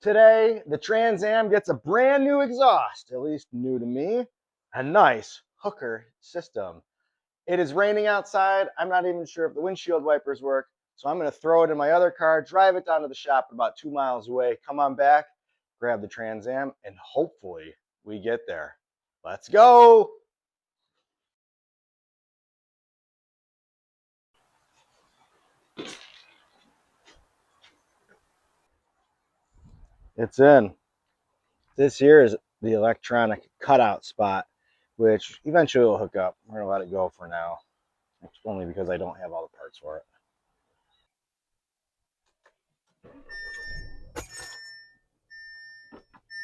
Today, the Trans Am gets a brand new exhaust, at least new to me, a nice hooker system. It is raining outside. I'm not even sure if the windshield wipers work, so I'm going to throw it in my other car, drive it down to the shop about 2 miles away, come on back, grab the Trans Am, and hopefully we get there. Let's go! It's in. This here is the electronic cutout spot, which eventually will hook up. We're going to let it go for now. It's only because I don't have all the parts for it.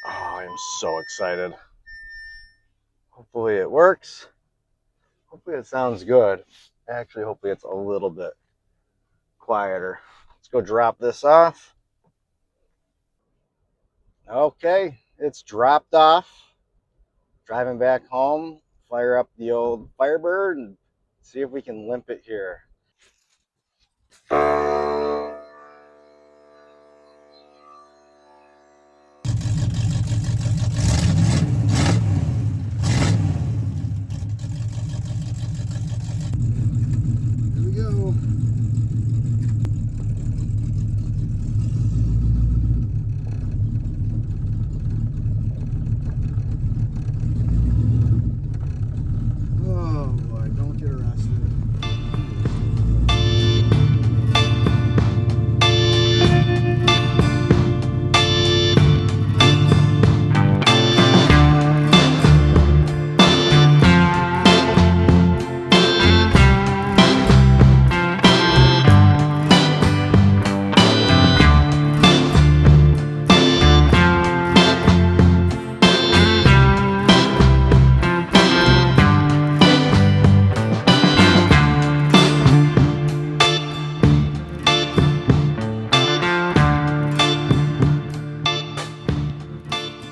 Oh, I'm so excited. Hopefully it works. Hopefully it sounds good. Actually, hopefully it's a little bit quieter. Let's go drop this off. Okay, it's dropped off. Driving back home, fire up the old Firebird and see if we can limp it here. Here we go. Oh boy, don't get arrested.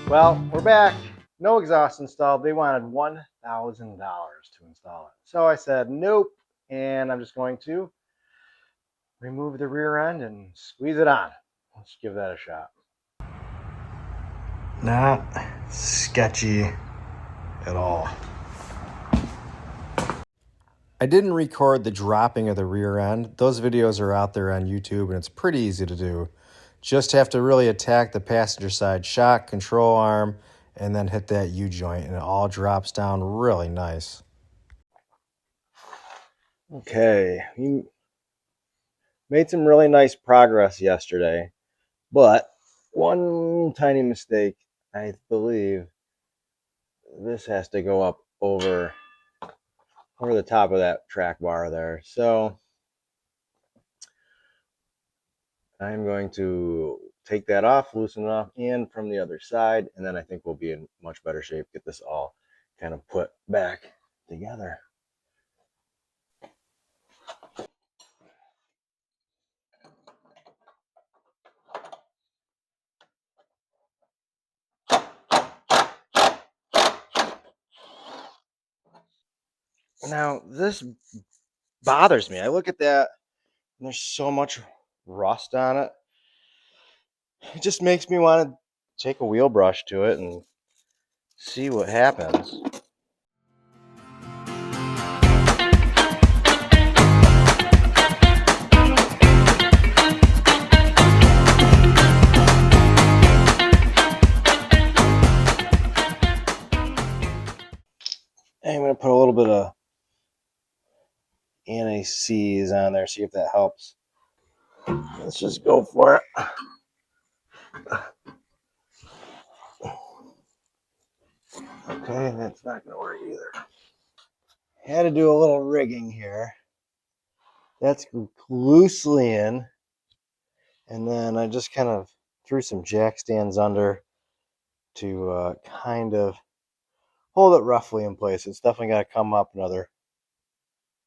Well, we're back. No exhaust installed. They wanted $1,000 to install it. So I said nope, and I'm just going to remove the rear end and squeeze it on. Let's give that a shot. Not sketchy at all. I didn't record the dropping of the rear end. Those videos are out there on YouTube, and it's pretty easy to do. Just have to really attack the passenger side shock, control arm, and then hit that U-joint, and it all drops down really nice. Okay, we made some really nice progress yesterday, but one tiny mistake, I believe this has to go up over the top of that track bar there. So I'm going to take that off, loosen it off, and from the other side, and then I think we'll be in much better shape, get this all kind of put back together. Now, this bothers me. I look at that, and there's so much rust on it. It just makes me want to take a wheel brush to it and see what happens. I'm going to put a little bit of anti-seize on there, see if that helps. Let's just go for it. Okay, that's not going to work either. Had to do a little rigging here. That's loosely in. And then I just kind of threw some jack stands under to kind of hold it roughly in place. It's definitely got to come up another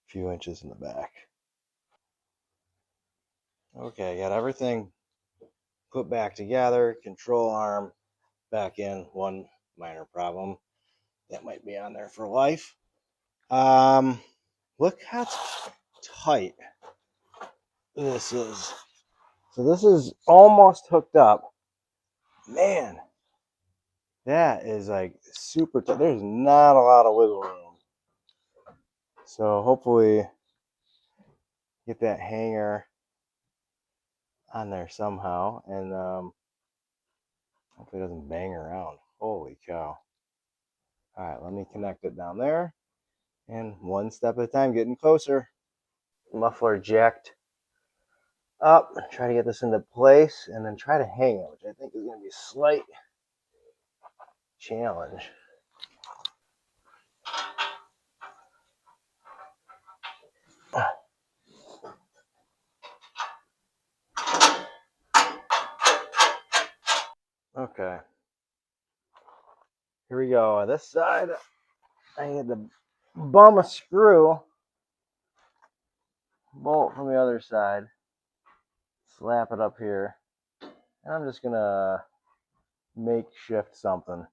few inches in the back. Okay, got everything put back together. Control arm back in. One minor problem that might be on there for life. Look how tight this is. So this is almost hooked up, Man, that is like super tight. There's not a lot of wiggle room. So hopefully get that hanger on there somehow, and hopefully it doesn't bang around. Holy cow. All right, let me connect it down there, and one step at a time, getting closer. Muffler jacked up, try to get this into place, and then try to hang it, which I think is going to be a slight challenge. Okay, here we go. On this side, I had to bum a screw, bolt from the other side, slap it up here, and I'm just gonna makeshift something.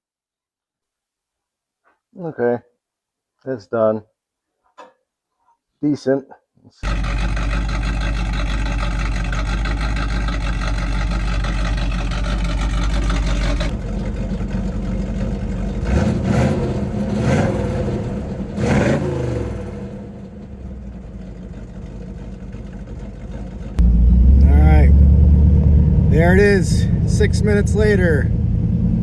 Okay, that's done. Decent. There it is, 6 minutes later,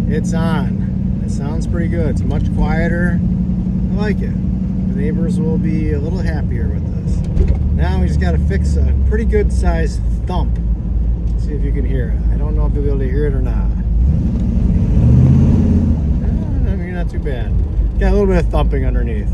it's on. It sounds pretty good. It's much quieter. I like it. The neighbors will be a little happier with this. Now we just got to fix a pretty good sized thump. See if you can hear it. I don't know if you'll be able to hear it or not. I mean, not too bad. Got a little bit of thumping underneath.